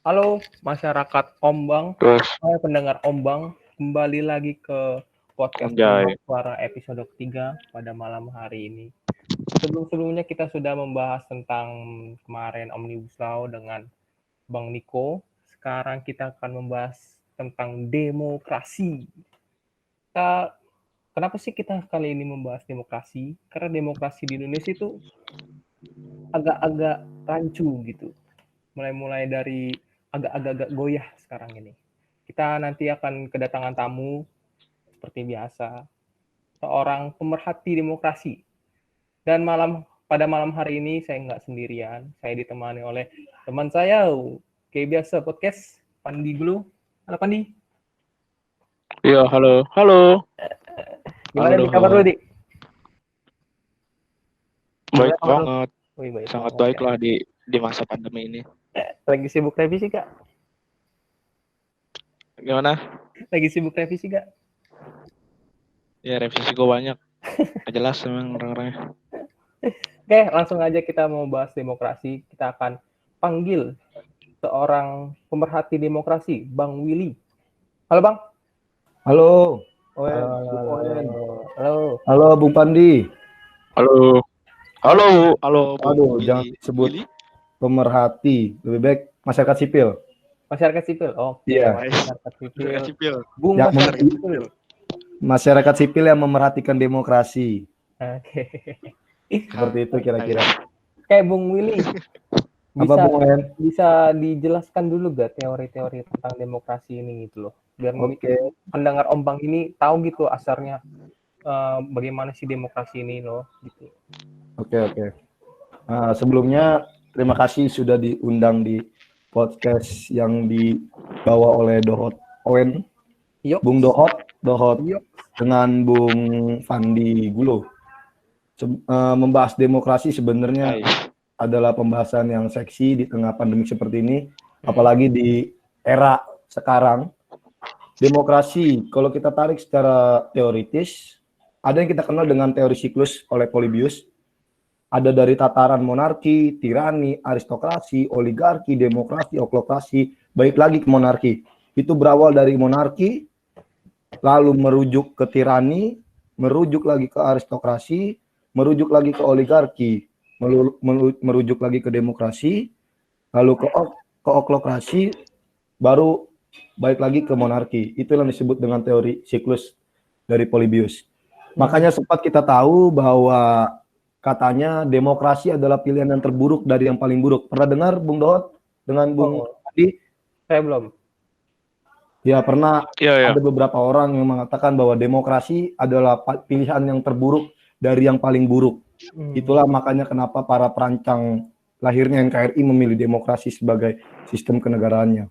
Halo masyarakat Ombang, Terus pendengar Ombang, kembali lagi ke podcast anjay. Ombang Suara episode ketiga pada malam hari ini. Sebelum-sebelumnya kita sudah membahas tentang kemarin Omnibus Law dengan Bang Niko. Sekarang kita akan membahas tentang demokrasi. Kita, kenapa sih kita kali ini membahas demokrasi? Karena demokrasi di Indonesia itu agak-agak rancu gitu. Mulai-mulai dari agak-agak goyah sekarang ini. Kita nanti akan kedatangan tamu seperti biasa, seorang pemerhati demokrasi. Dan pada malam hari ini saya nggak sendirian, saya ditemani oleh teman saya, kayak biasa podcast, Pandi dulu. Halo Pandi, Iya, halo. Halo. Halo gimana di kabar lu Dohot. di? Gimana Baik kabar lu? banget. Wih, baik Sangat banget baik ya. lah di masa pandemi ini. Lagi sibuk revisi kak? Gimana? Lagi sibuk revisi kak? Ya revisi gue banyak. Gak jelas emang orang-orangnya. Oke, langsung aja kita mau bahas demokrasi. Kita akan panggil seorang pemerhati demokrasi, Bang Willy. Halo Bang. Halo, Halo, Owen, halo, Bung halo, Owen. halo. Halo, Bung Pandi. Halo. Halo. Halo Bung Aduh, jangan Willy. sebut Willy? pemerhati. Lebih baik masyarakat sipil. Masyarakat sipil. Oke, Iya, masyarakat sipil. Sipil. Bung yang masyarakat Masyarakat sipil. sipil. masyarakat sipil yang memerhatikan demokrasi. Oke. Seperti itu kira-kira. Kayak Bung Willy, Apa, bisa Bung Owen? bisa dijelaskan dulu gak teori-teori tentang demokrasi ini gitu loh. Biar Oke, pendengar Ombang ini tahu gitu asarnya bagaimana sih demokrasi ini loh gitu. oke. Sebelumnya, terima kasih sudah diundang di podcast yang dibawa oleh Dohot Owen. Yuk. Bung Dohot Yuk. dengan Bung Fandi Gulo. Membahas demokrasi sebenarnya Guys. adalah pembahasan yang seksi di tengah pandemi seperti ini, apalagi di era sekarang. Demokrasi, kalau kita tarik secara teoritis, ada yang kita kenal dengan teori siklus oleh Polybius. Ada dari tataran monarki, tirani, aristokrasi, oligarki, demokrasi, oklokrasi, baik lagi ke monarki. Itu berawal dari monarki, lalu merujuk ke tirani, merujuk lagi ke aristokrasi, merujuk lagi ke oligarki, merujuk lagi ke demokrasi, lalu ke oklokrasi, baru balik lagi ke monarki. Itu yang disebut dengan teori siklus dari Polybius. Makanya sempat kita tahu bahwa katanya demokrasi adalah pilihan yang terburuk dari yang paling buruk. Pernah dengar Bung Dohot dengan Bung Adi? Saya belum. Ya, pernah Iya. ada beberapa orang yang mengatakan bahwa demokrasi adalah pilihan yang terburuk dari yang paling buruk. Itulah makanya kenapa para perancang lahirnya NKRI memilih demokrasi sebagai sistem kenegaraannya.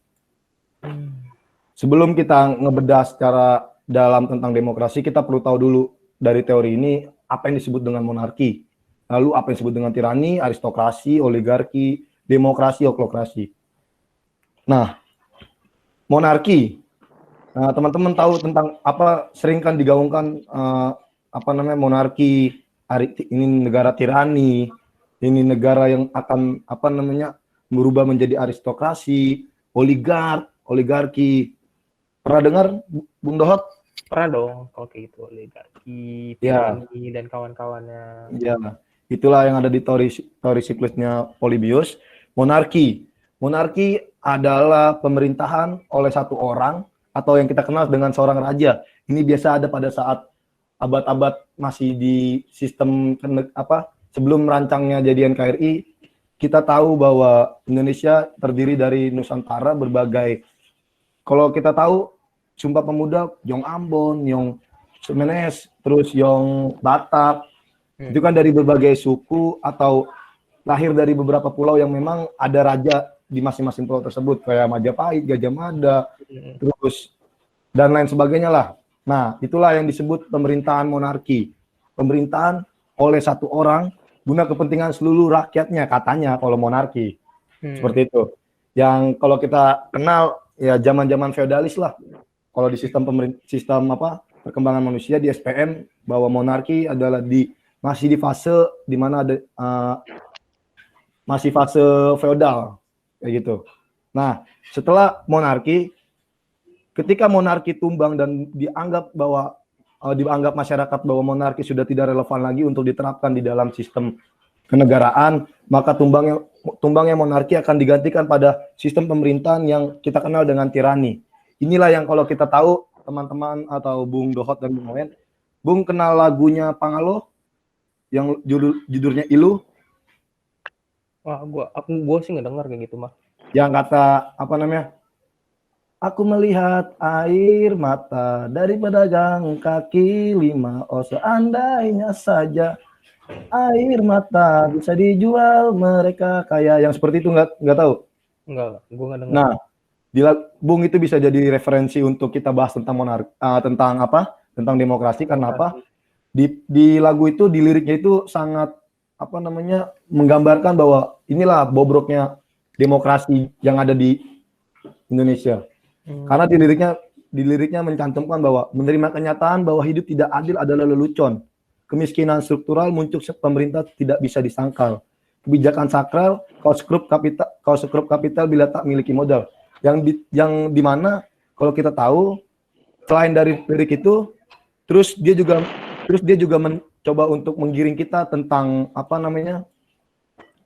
Sebelum kita ngebedah secara dalam tentang demokrasi, kita perlu tahu dulu dari teori ini apa yang disebut dengan monarki, lalu apa yang disebut dengan tirani, aristokrasi, oligarki, demokrasi, oklokrasi. Nah, monarki, teman-teman tahu tentang apa sering kan digaungkan monarki, ini negara tirani, ini negara yang akan berubah menjadi aristokrasi, oligarki. Pernah dengar Bung Dohot? Pernah dong kalau kayak gitu, oligarki, tirani dan kawan-kawannya. Ya, itulah yang ada di teori siklusnya Polybius. Monarki adalah pemerintahan oleh satu orang atau yang kita kenal dengan seorang raja. Ini biasa ada pada saat abad-abad masih di sistem sebelum merancangnya jadi NKRI. Kita tahu bahwa Indonesia terdiri dari Nusantara berbagai. Kalau kita tahu Sumpah Pemuda, Yong Ambon, Yong Sumenes, terus Yong Batak, itu kan dari berbagai suku atau lahir dari beberapa pulau yang memang ada raja di masing-masing pulau tersebut, kayak Majapahit, Gajah Mada, terus dan lain sebagainya lah. Nah, itulah yang disebut pemerintahan monarki. Pemerintahan oleh satu orang guna kepentingan seluruh rakyatnya, katanya kalau monarki. Seperti itu. Yang kalau kita kenal ya zaman-zaman feodalis lah. Kalau di sistem perkembangan manusia di SPM bahwa monarki adalah masih di fase di mana ada masih fase feodal kayak gitu. Nah, setelah monarki, ketika monarki tumbang dan dianggap masyarakat bahwa monarki sudah tidak relevan lagi untuk diterapkan di dalam sistem kenegaraan, maka tumbangnya monarki akan digantikan pada sistem pemerintahan yang kita kenal dengan tirani. Inilah yang kalau kita tahu, teman-teman atau Bung Dohot dan Bung Owen, Bung kenal lagunya Pangalo yang judulnya Ilu? Wah, gua sih nggak dengar kayak gitu mah. Yang kata apa namanya? Aku melihat air mata dari pedagang kaki lima. Oh seandainya saja air mata bisa dijual, mereka kaya. Yang seperti itu nggak tahu? Enggak, gua nggak dengar. Nah, Bung itu bisa jadi referensi untuk kita bahas tentang tentang demokrasi. Karena apa? Di lagu itu, di liriknya itu sangat menggambarkan bahwa inilah bobroknya demokrasi yang ada di Indonesia. Karena di liriknya mencantumkan bahwa menerima kenyataan bahwa hidup tidak adil adalah lelucon. Kemiskinan struktural muncul pemerintah tidak bisa disangkal. Kebijakan sakral, kau sekrup kapital bila tak miliki modal. Yang dimana kalau kita tahu, selain dari lirik itu, terus dia juga mencoba untuk menggiring kita tentang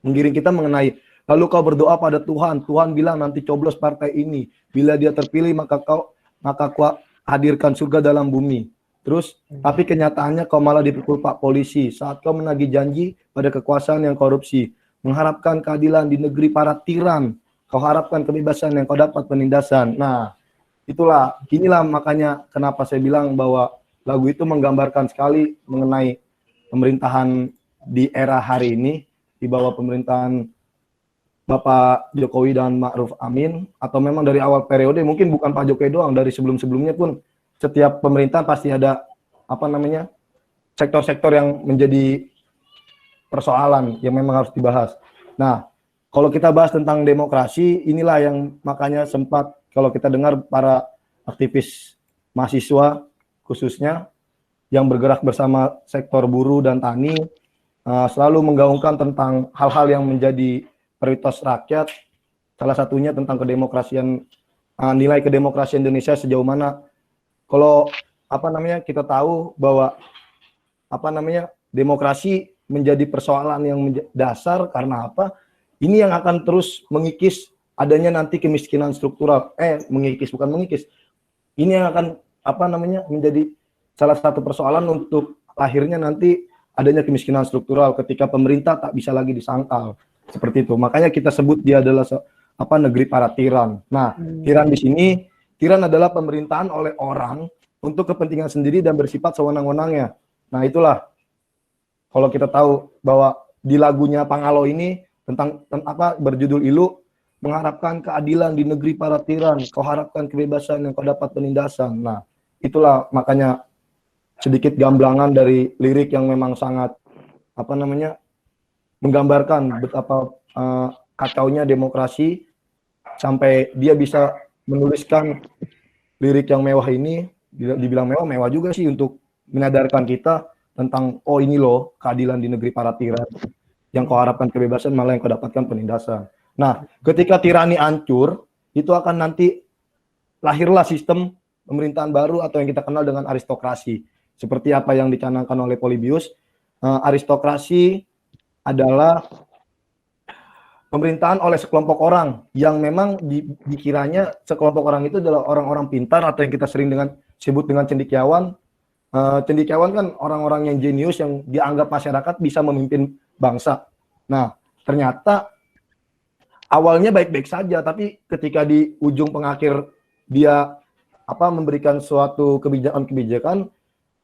menggiring kita mengenai lalu kau berdoa pada Tuhan. Tuhan bilang nanti coblos partai ini. Bila dia terpilih maka kau hadirkan surga dalam bumi. Terus tapi kenyataannya kau malah dipukul Pak polisi saat kau menagih janji pada kekuasaan yang korupsi. Mengharapkan keadilan di negeri para tiran. Kau harapkan kebebasan yang kau dapat penindasan. Nah, inilah makanya kenapa saya bilang bahwa lagu itu menggambarkan sekali mengenai pemerintahan di era hari ini di bawah pemerintahan Bapak Jokowi dan Ma'ruf Amin, atau memang dari awal periode, mungkin bukan Pak Jokowi doang, dari sebelum-sebelumnya pun setiap pemerintahan pasti ada sektor-sektor yang menjadi persoalan yang memang harus dibahas. Nah, kalau kita bahas tentang demokrasi, inilah yang makanya sempat kalau kita dengar para aktivis mahasiswa khususnya yang bergerak bersama sektor buruh dan tani selalu menggaungkan tentang hal-hal yang menjadi prioritas rakyat, salah satunya tentang kedemokrasian, nilai kedemokrasian Indonesia sejauh mana. Kalau kita tahu bahwa demokrasi menjadi persoalan yang dasar karena apa? Ini yang akan terus mengikis adanya nanti kemiskinan struktural. Bukan mengikis. Ini yang akan menjadi salah satu persoalan untuk lahirnya nanti adanya kemiskinan struktural ketika pemerintah tak bisa lagi disangkal. Seperti itu. Makanya kita sebut dia adalah negeri para tiran. Nah, tiran adalah pemerintahan oleh orang untuk kepentingan sendiri dan bersifat sewenang-wenangnya. Nah, itulah kalau kita tahu bahwa di lagunya Pangalo ini tentang berjudul Ilu, mengharapkan keadilan di negeri para tiran, kau harapkan kebebasan yang kau dapat penindasan. Nah, itulah makanya sedikit gamblangan dari lirik yang memang sangat menggambarkan betapa kacaunya demokrasi sampai dia bisa menuliskan lirik yang mewah ini. Dibilang mewah juga sih untuk menyadarkan kita tentang ini loh keadilan di negeri para tiran, yang kau harapkan kebebasan malah yang kau dapatkan penindasan. Nah, ketika tirani hancur, itu akan nanti lahirlah sistem pemerintahan baru atau yang kita kenal dengan aristokrasi. Seperti apa yang dicanangkan oleh Polybius, aristokrasi adalah pemerintahan oleh sekelompok orang yang memang dikiranya sekelompok orang itu adalah orang-orang pintar atau yang kita sering sebut dengan cendekiawan. Cendekiawan kan orang-orang yang jenius yang dianggap masyarakat bisa memimpin bangsa. Nah, ternyata awalnya baik-baik saja, tapi ketika di ujung pengakhir dia memberikan suatu kebijakan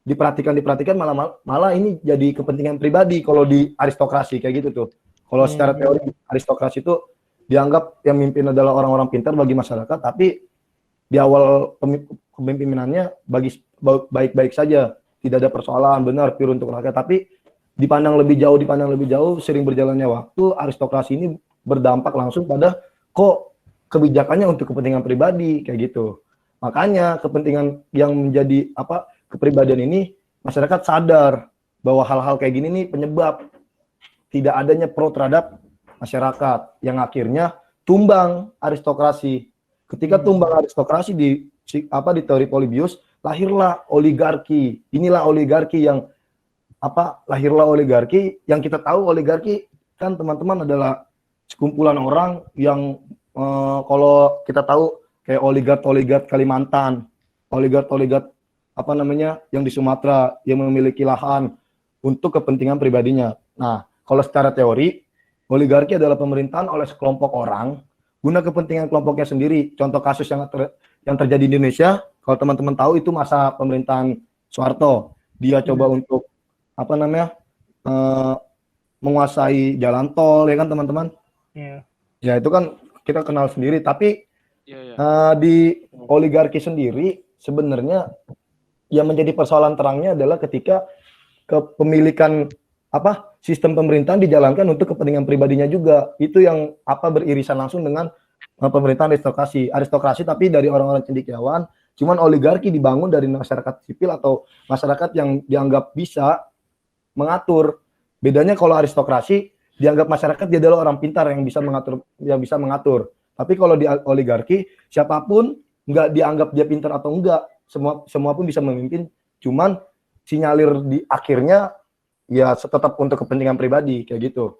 diperhatikan malah ini jadi kepentingan pribadi kalau di aristokrasi kayak gitu tuh. Kalau secara teori aristokrasi itu dianggap yang mimpin adalah orang-orang pintar bagi masyarakat, tapi di awal kepemimpinannya baik-baik saja, tidak ada persoalan, benar pure untuk rakyat. Tapi dipandang lebih jauh, sering berjalannya waktu, aristokrasi ini berdampak langsung pada kok kebijakannya untuk kepentingan pribadi kayak gitu. Makanya kepentingan yang menjadi kepribadian ini, masyarakat sadar bahwa hal-hal kayak gini nih penyebab tidak adanya pro terhadap masyarakat yang akhirnya tumbang aristokrasi. Ketika tumbang aristokrasi di teori Polybius, lahirlah oligarki. Inilah oligarki yang lahirlah oligarki yang kita tahu. Oligarki kan teman-teman adalah sekumpulan orang yang kalau kita tahu kayak oligark Kalimantan, oligark yang di Sumatera yang memiliki lahan untuk kepentingan pribadinya. Nah, kalau secara teori, oligarki adalah pemerintahan oleh sekelompok orang guna kepentingan kelompoknya sendiri. Contoh kasus yang terjadi di Indonesia, kalau teman-teman tahu itu masa pemerintahan Soeharto. Dia coba untuk menguasai jalan tol, ya kan teman-teman? Iya. Ya itu kan kita kenal sendiri. Tapi Iya. di oligarki sendiri sebenarnya yang menjadi persoalan terangnya adalah ketika kepemilikan sistem pemerintahan dijalankan untuk kepentingan pribadinya juga. Itu yang beririsan langsung dengan pemerintahan aristokrasi tapi dari orang-orang cendekiawan. Cuman oligarki dibangun dari masyarakat sipil atau masyarakat yang dianggap bisa mengatur. Bedanya kalau aristokrasi dianggap masyarakat dia adalah orang pintar yang bisa mengatur. Tapi kalau di oligarki siapapun nggak dianggap dia pintar atau enggak, semua pun bisa memimpin. Cuman sinyalir di akhirnya ya tetap untuk kepentingan pribadi kayak gitu.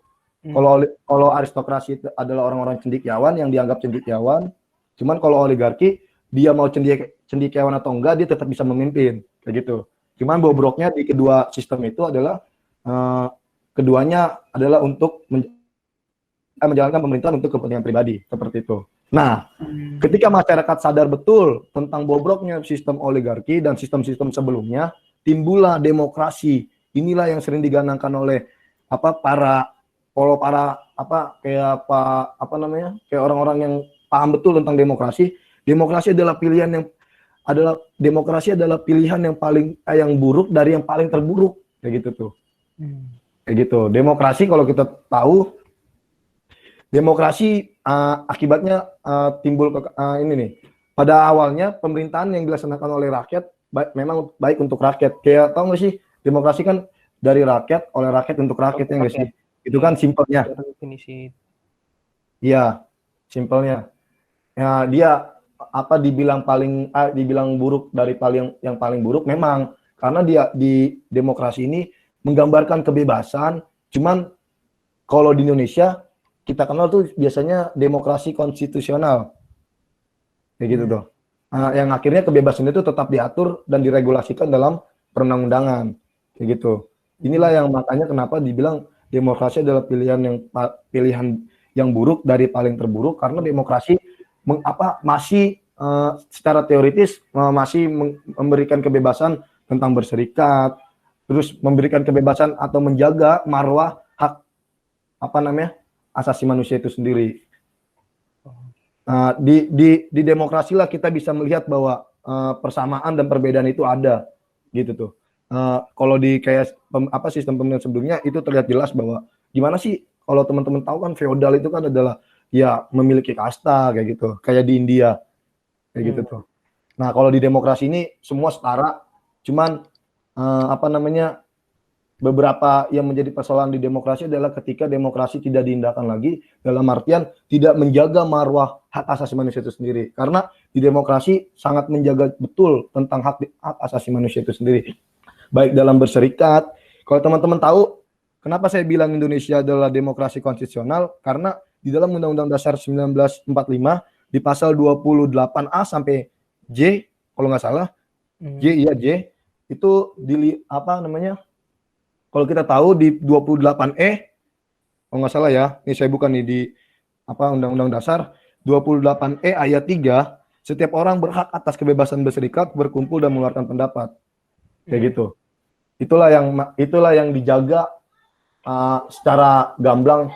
Kalau aristokrasi itu adalah orang-orang cendekiawan yang dianggap cendekiawan. Cuman kalau oligarki dia mau cendekiawan atau enggak dia tetap bisa memimpin kayak gitu. Cuman bobroknya di kedua sistem itu adalah keduanya adalah untuk menjalankan pemerintahan untuk kepentingan pribadi seperti itu. Nah, ketika masyarakat sadar betul tentang bobroknya sistem oligarki dan sistem-sistem sebelumnya, timbullah demokrasi. Inilah yang sering diganangkan oleh kayak orang-orang yang paham betul tentang demokrasi. Demokrasi adalah pilihan yang paling yang buruk dari yang paling terburuk kayak gitu tuh. Kayak gitu. Demokrasi kalau kita tahu demokrasi akibatnya timbul ini nih. Pada awalnya pemerintahan yang dilaksanakan oleh rakyat memang baik untuk rakyat. Kayak tahu nggak sih demokrasi kan dari rakyat oleh rakyat untuk rakyat ya nggak sih? Itu kan simpelnya. Iya, simpelnya. Ya dia dibilang buruk dari yang paling buruk memang karena dia di demokrasi ini menggambarkan kebebasan. Cuman kalau di Indonesia kita kenal tuh biasanya demokrasi konstitusional kayak gitu tuh. Yang akhirnya kebebasan itu tetap diatur dan diregulasikan dalam perundang-undangan kayak gitu. Inilah yang makanya kenapa dibilang demokrasi adalah pilihan yang buruk dari paling terburuk karena demokrasi masih secara teoritis masih memberikan kebebasan tentang berserikat, terus memberikan kebebasan atau menjaga marwah hak asasi manusia itu sendiri. Di demokrasi lah kita bisa melihat bahwa persamaan dan perbedaan itu ada gitu tuh. Kalau di kayak sistem pemerintahan sebelumnya itu terlihat jelas bahwa gimana sih kalau teman-teman tahu kan feodal itu kan adalah ya memiliki kasta kayak gitu, kayak di India kayak gitu tuh. Nah, kalau di demokrasi ini semua setara, cuman beberapa yang menjadi persoalan di demokrasi adalah ketika demokrasi tidak diindahkan lagi dalam artian tidak menjaga marwah hak asasi manusia itu sendiri. Karena di demokrasi sangat menjaga betul tentang hak asasi manusia itu sendiri. Baik dalam berserikat, kalau teman-teman tahu kenapa saya bilang Indonesia adalah demokrasi konstitusional, karena di dalam Undang-Undang Dasar 1945 di pasal 28A sampai J, kalau nggak salah, J itu kalau kita tahu di 28E, kalau nggak salah ya, ini saya bukan nih di Undang-Undang Dasar 28E ayat 3, setiap orang berhak atas kebebasan berserikat, berkumpul dan mengeluarkan pendapat. Kayak gitu. Itulah yang dijaga secara gamblang.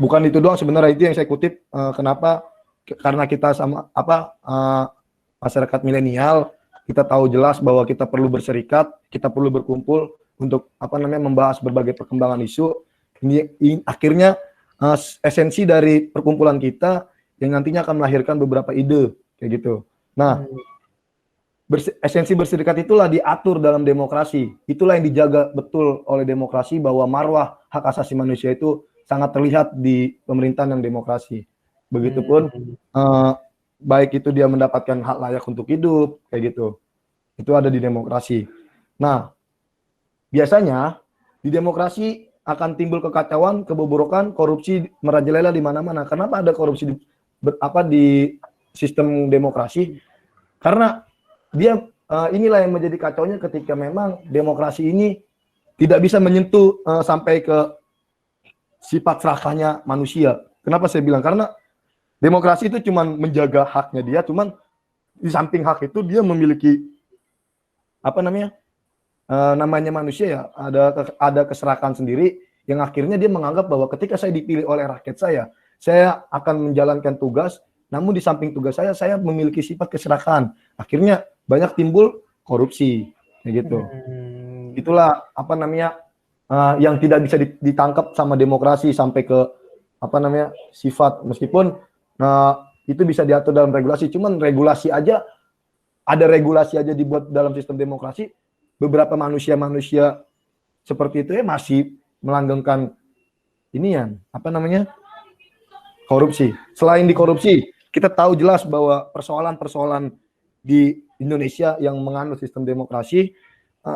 Bukan itu doang sebenarnya, itu yang saya kutip. Kenapa? Karena kita masyarakat milenial, kita tahu jelas bahwa kita perlu berserikat, kita perlu berkumpul untuk membahas berbagai perkembangan isu. Ini akhirnya esensi dari perkumpulan kita yang nantinya akan melahirkan beberapa ide kayak gitu. Nah, esensi berserikat itulah diatur dalam demokrasi. Itulah yang dijaga betul oleh demokrasi bahwa marwah hak asasi manusia itu sangat terlihat di pemerintahan yang demokrasi. Begitupun baik itu dia mendapatkan hak layak untuk hidup, kayak gitu. Itu ada di demokrasi. Nah, biasanya di demokrasi akan timbul kekacauan, kebobrokan, korupsi merajalela di mana-mana. Kenapa ada korupsi di sistem demokrasi? Karena dia inilah yang menjadi kacaunya ketika memang demokrasi ini tidak bisa menyentuh sampai ke sifat serakahnya manusia. Kenapa saya bilang? Karena demokrasi itu cuma menjaga haknya dia, cuman di samping hak itu dia memiliki namanya manusia ya, ada keserakahan sendiri yang akhirnya dia menganggap bahwa ketika saya dipilih oleh rakyat saya akan menjalankan tugas, namun di samping tugas saya memiliki sifat keserakahan. Akhirnya banyak timbul korupsi, kayak gitu. Itulah yang tidak bisa ditangkap sama demokrasi sampai ke sifat, meskipun itu bisa diatur dalam regulasi, cuman regulasi aja dibuat dalam sistem demokrasi, beberapa manusia seperti itu masih melanggengkan korupsi. Selain di korupsi, kita tahu jelas bahwa persoalan-persoalan di Indonesia yang menganut sistem demokrasi,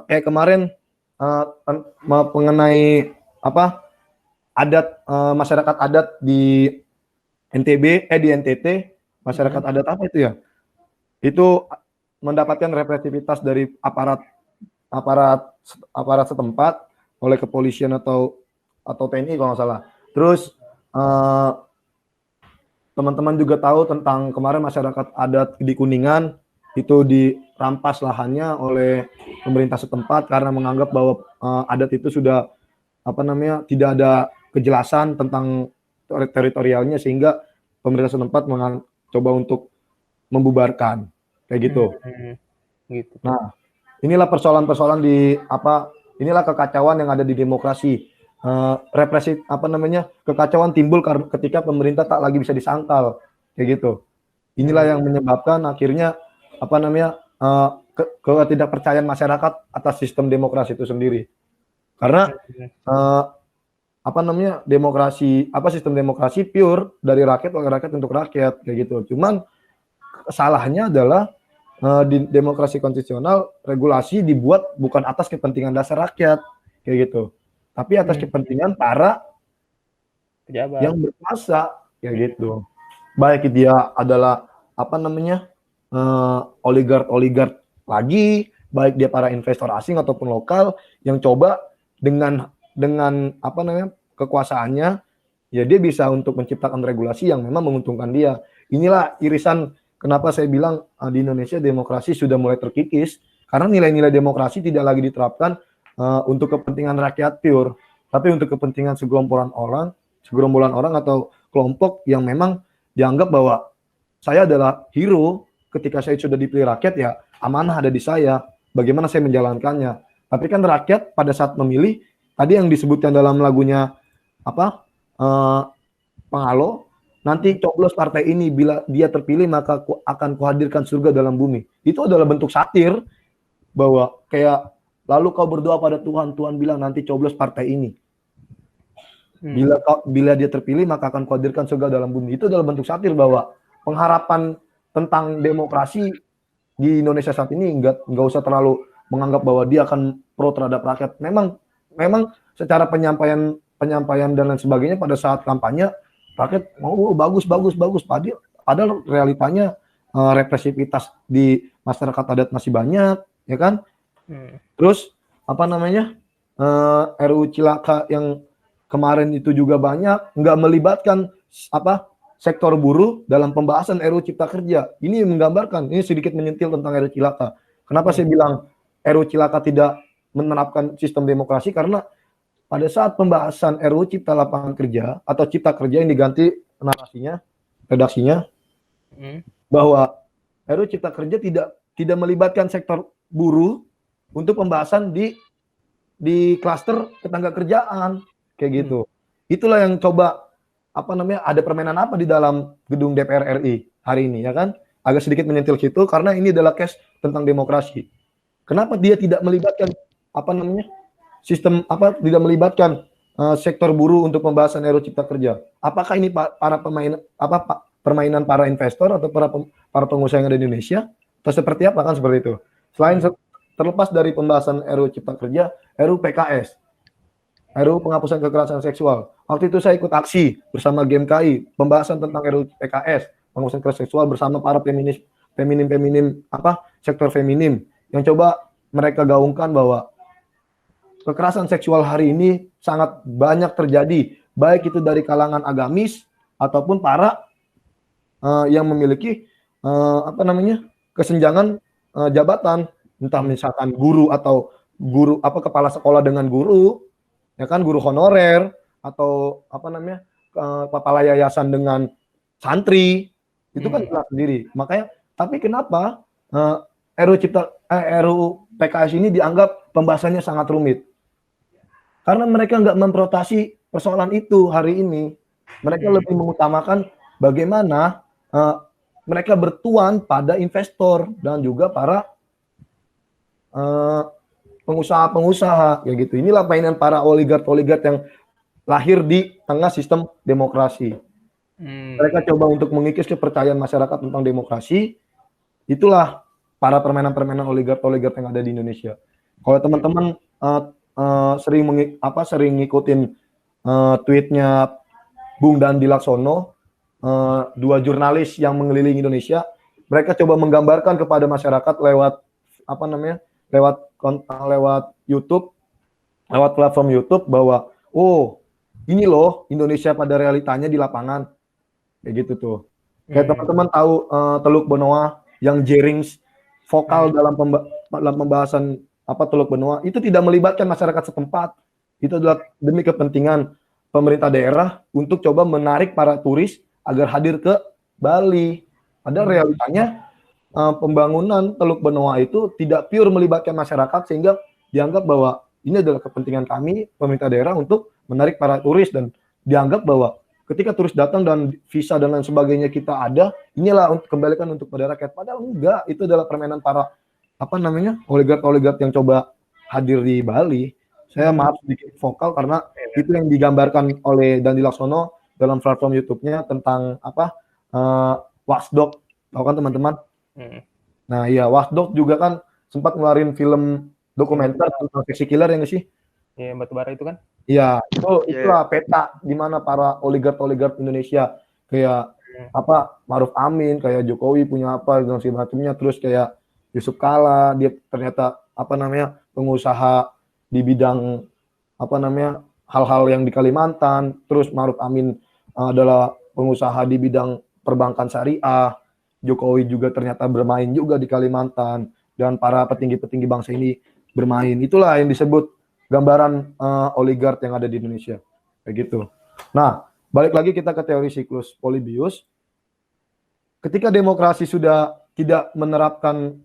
kayak kemarin mengenai masyarakat adat di di NTT, masyarakat adat apa itu ya? Itu mendapatkan represivitas dari aparat setempat oleh kepolisian atau TNI kalau nggak salah. Terus teman-teman juga tahu tentang kemarin masyarakat adat di Kuningan itu dirampas lahannya oleh pemerintah setempat karena menganggap bahwa adat itu sudah tidak ada kejelasan tentang teritorialnya, sehingga pemerintah setempat mencoba untuk membubarkan, kayak gitu. Gitu. Nah, inilah persoalan-persoalan inilah kekacauan yang ada di demokrasi. Represi kekacauan timbul ketika pemerintah tak lagi bisa disangkal, kayak gitu. Inilah yang menyebabkan akhirnya ketidakpercayaan masyarakat atas sistem demokrasi itu sendiri. Karena sistem demokrasi pure dari rakyat oleh rakyat untuk rakyat, kayak gitu. Cuman salahnya adalah di demokrasi konstitusional regulasi dibuat bukan atas kepentingan dasar rakyat, kayak gitu, tapi atas kepentingan para pejabat yang berkuasa, kayak gitu. Baik dia adalah oligark lagi, baik dia para investor asing ataupun lokal yang coba dengan kekuasaannya ya dia bisa untuk menciptakan regulasi yang memang menguntungkan dia. Inilah irisan kenapa saya bilang di Indonesia demokrasi sudah mulai terkikis, karena nilai-nilai demokrasi tidak lagi diterapkan untuk kepentingan rakyat pure, tapi untuk kepentingan segerombolan orang atau kelompok yang memang dianggap bahwa saya adalah hero ketika saya sudah dipilih rakyat, ya amanah ada di saya, bagaimana saya menjalankannya. Tapi kan rakyat pada saat memilih, tadi yang disebutkan dalam lagunya Pengalo, nanti coblos partai ini, bila dia terpilih maka akan kuhadirkan surga dalam bumi. Itu adalah bentuk satir bahwa kayak lalu kau berdoa pada Tuhan, Tuhan bilang nanti coblos partai ini. Bila dia terpilih maka akan kuhadirkan surga dalam bumi. Itu adalah bentuk satir bahwa pengharapan tentang demokrasi di Indonesia saat ini nggak usah terlalu menganggap bahwa dia akan pro terhadap rakyat. Memang secara penyampaian dan lain sebagainya pada saat kampanye rakyat mau bagus. Padahal realitanya represivitas di masyarakat adat masih banyak, ya kan? Terus RUU Cilaka yang kemarin itu juga banyak nggak melibatkan sektor buruh dalam pembahasan RUU Cipta Kerja. Ini menggambarkan, ini sedikit menyentil tentang RUU Cilaka. Kenapa saya bilang RUU Cilaka tidak menerapkan sistem demokrasi? Karena pada saat pembahasan RUU Cipta Lapangan Kerja atau Cipta Kerja yang diganti redaksinya, bahwa RUU Cipta Kerja tidak melibatkan sektor buruh untuk pembahasan di klaster ketenaga kerjaan, kayak gitu. Itulah yang coba ada permainan apa di dalam gedung DPR RI hari ini, ya kan? Agak sedikit menyentil situ karena ini adalah case tentang demokrasi. Kenapa dia tidak melibatkan tidak melibatkan sektor buruh untuk pembahasan RUU Cipta Kerja? Apakah ini para pemain permainan para investor atau para pengusaha yang ada di Indonesia? Atau seperti apa kan seperti itu? Selain terlepas dari pembahasan RUU Cipta Kerja, RUU PKS, RUU penghapusan kekerasan seksual. Waktu itu saya ikut aksi bersama GMKI, pembahasan tentang RUU PKS, penghapusan kekerasan seksual bersama para feminim sektor feminim yang coba mereka gaungkan bahwa kekerasan seksual hari ini sangat banyak terjadi, baik itu dari kalangan agamis ataupun para yang memiliki kesenjangan jabatan, entah misalkan guru atau kepala sekolah dengan guru, ya kan, guru honorer atau kepala yayasan dengan santri, itu kan jelas sendiri. Makanya, tapi kenapa RUU PKS ini dianggap pembahasannya sangat rumit? Karena mereka nggak memprotasi persoalan itu hari ini. Mereka lebih mengutamakan bagaimana mereka bertuan pada investor dan juga para pengusaha-pengusaha, kayak gitu. Inilah mainan para oligark yang lahir di tengah sistem demokrasi. Mereka coba untuk mengikis kepercayaan masyarakat tentang demokrasi. Itulah para permainan-permainan oligark yang ada di Indonesia. Kalau teman-teman sering ngikutin tweetnya Bung Dandi Laksono, dua jurnalis yang mengelilingi Indonesia, mereka coba menggambarkan kepada masyarakat lewat YouTube, lewat platform YouTube bahwa ini loh Indonesia pada realitanya di lapangan, kayak gitu tuh. Kayak teman-teman tahu Teluk Benoa yang Jerings vokal dalam pembahasan Teluk Benoa itu tidak melibatkan masyarakat setempat. Itu adalah demi kepentingan pemerintah daerah untuk coba menarik para turis agar hadir ke Bali. Padahal realitanya pembangunan Teluk Benoa itu tidak pure melibatkan masyarakat sehingga dianggap bahwa ini adalah kepentingan kami pemerintah daerah untuk menarik para turis, dan dianggap bahwa ketika turis datang dan visa dan lain sebagainya kita ada, inilah untuk kembalikan untuk pada rakyat. Padahal enggak, itu adalah permainan para oligark yang coba hadir di Bali. Saya maaf sedikit vokal karena itu yang digambarkan oleh Dandi Laksono dalam platform YouTube-nya tentang Watchdog, tahu kan teman-teman? Nah, iya, Watchdog juga kan sempat ngeluarin film dokumenter tentang seksi killer, yang nggak sih? Iya, Batubara itu kan? Iya, itulah peta di mana para oligark Indonesia kayak Maruf Amin, kayak Jokowi punya apa dan segala macamnya, terus kayak Yusuf Kala, dia ternyata pengusaha di bidang hal-hal yang di Kalimantan, terus Maruf Amin adalah pengusaha di bidang perbankan syariah, Jokowi juga ternyata bermain juga di Kalimantan, dan para petinggi-petinggi bangsa ini bermain. Itulah yang disebut gambaran oligark yang ada di Indonesia, kayak gitu. Nah, balik lagi kita ke teori siklus Polybius. Ketika demokrasi sudah tidak menerapkan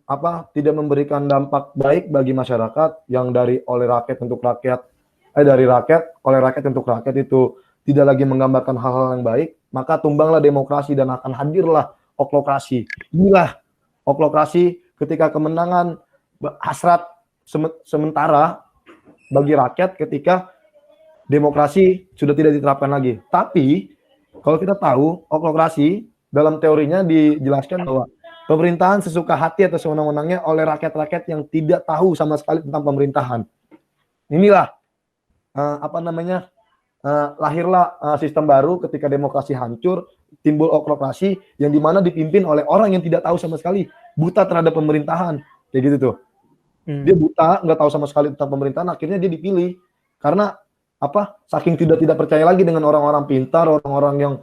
tidak memberikan dampak baik bagi masyarakat, yang dari rakyat oleh rakyat untuk rakyat itu tidak lagi menggambarkan hal-hal yang baik, maka tumbanglah demokrasi dan akan hadirlah oklokrasi. Inilah oklokrasi ketika kemenangan hasrat sementara bagi rakyat ketika demokrasi sudah tidak diterapkan lagi. Tapi kalau kita tahu oklokrasi dalam teorinya dijelaskan bahwa pemerintahan sesuka hati atau sewenang-wenangnya oleh rakyat-rakyat yang tidak tahu sama sekali tentang pemerintahan. Inilah lahirlah sistem baru ketika demokrasi hancur, timbul oklokrasi yang dimana dipimpin oleh orang yang tidak tahu sama sekali, buta terhadap pemerintahan, kayak gitu tuh. Dia buta, nggak tahu sama sekali tentang pemerintahan, akhirnya dia dipilih karena saking tidak percaya lagi dengan orang-orang pintar, orang-orang yang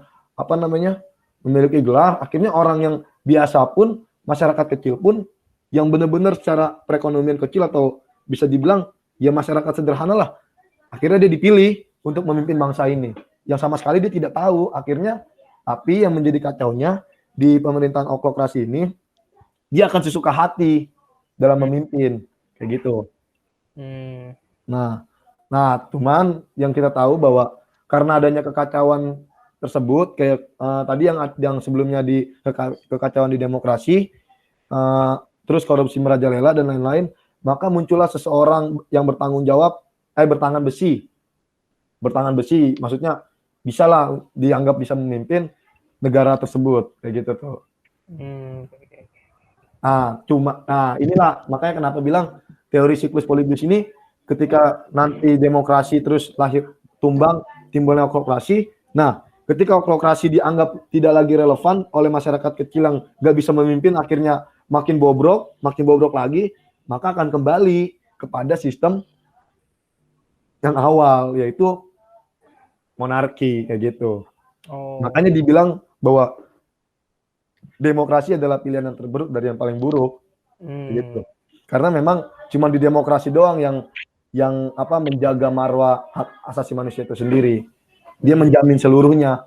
memiliki gelar, akhirnya orang yang biasa pun, masyarakat kecil pun, yang benar-benar secara perekonomian kecil atau bisa dibilang ya masyarakat sederhana lah, akhirnya dia dipilih untuk memimpin bangsa ini, yang sama sekali dia tidak tahu. Akhirnya, tapi yang menjadi kacaunya di pemerintahan oklokrasi ini, dia akan sesuka hati dalam memimpin, kayak gitu. Nah, cuman yang kita tahu bahwa karena adanya kekacauan tersebut, kayak tadi yang sebelumnya di kekacauan di demokrasi, terus korupsi merajalela dan lain-lain, maka muncullah seseorang yang bertangan besi, maksudnya bisalah dianggap bisa memimpin, negara tersebut kayak gitu tuh. Oke. Inilah makanya kenapa bilang teori siklus Polybius ini ketika nanti demokrasi terus lahir tumbang timbulnya oklokrasi. Nah, ketika oklokrasi dianggap tidak lagi relevan oleh masyarakat kecil yang nggak bisa memimpin, akhirnya makin bobrok lagi, maka akan kembali kepada sistem yang awal, yaitu monarki kayak gitu. Oh. Makanya dibilang bahwa demokrasi adalah pilihan yang terburuk dari yang paling buruk. Gitu. Karena memang cuma di demokrasi doang yang menjaga marwah hak asasi manusia itu sendiri. Dia menjamin seluruhnya.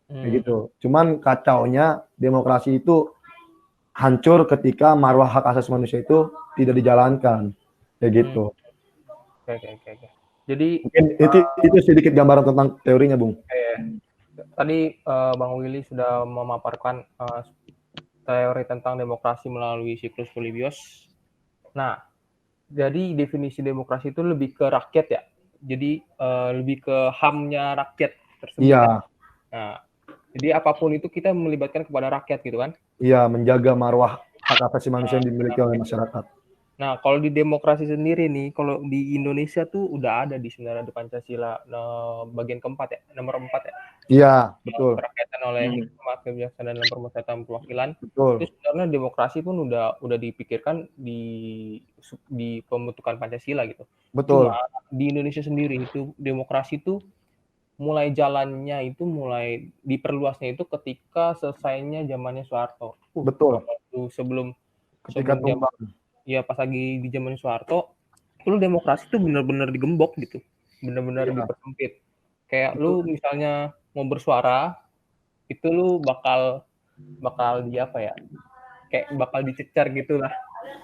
Kayak gitu. Cuman kacaunya demokrasi itu hancur ketika marwah hak asasi manusia itu tidak dijalankan. Kayak gitu. Oke. Jadi mungkin itu sedikit gambaran tentang teorinya, Bung. Tadi Bang Willy sudah memaparkan teori tentang demokrasi melalui siklus Polybius. Nah, jadi definisi demokrasi itu lebih ke rakyat ya. Jadi lebih ke HAM-nya rakyat tersebut. Iya. Nah, jadi apapun itu kita melibatkan kepada rakyat gitu kan? Iya, menjaga marwah hak asasi manusia yang dimiliki oleh masyarakat. Nah, kalau di demokrasi sendiri nih, kalau di Indonesia tuh udah ada di sebenarnya di Pancasila bagian keempat ya, nomor 4 ya. Iya, betul. Berkaitan oleh hikmat, kebijaksanaan dalam permusyawaratan perwakilan. Betul. Itu sebenarnya demokrasi pun udah dipikirkan di pembentukan Pancasila gitu. Betul. Cuma di Indonesia sendiri itu demokrasi itu mulai jalannya itu mulai diperluasnya itu ketika selesainya zamannya Soeharto. Betul. Sebelum Ketika tumbang. Ya pas lagi di zaman Soeharto, itu demokrasi tuh benar-benar digembok gitu, benar-benar dipersempit. Kayak lu misalnya mau bersuara, itu lu bakal di apa ya? Kayak bakal dicecar gitulah.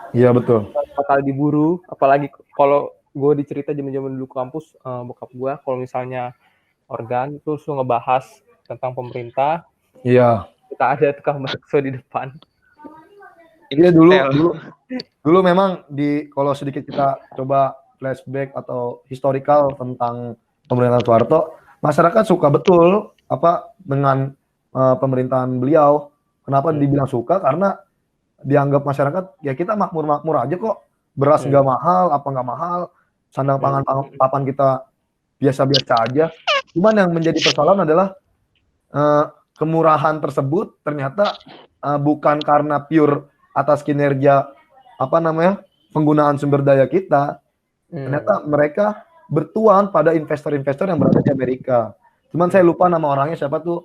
Iya betul. Bakal diburu, apalagi kalau gue dicerita zaman-zaman dulu kampus, bokap gue kalau misalnya organ terus lu ngebahas tentang pemerintah, iya. Kita ada tukang bakso di depan. Iya dulu memang kalau sedikit kita coba flashback atau historical tentang pemerintahan Soeharto, masyarakat suka betul dengan pemerintahan beliau. Kenapa dibilang suka? Karena dianggap masyarakat ya kita makmur aja kok, beras nggak mahal, apa nggak mahal, sandang pangan papan kita biasa-biasa aja. Cuman yang menjadi persoalan adalah kemurahan tersebut ternyata bukan karena pure atas kinerja penggunaan sumber daya kita. Ternyata mereka bertuan pada investor-investor yang berada di Amerika. Cuman saya lupa nama orangnya siapa tuh.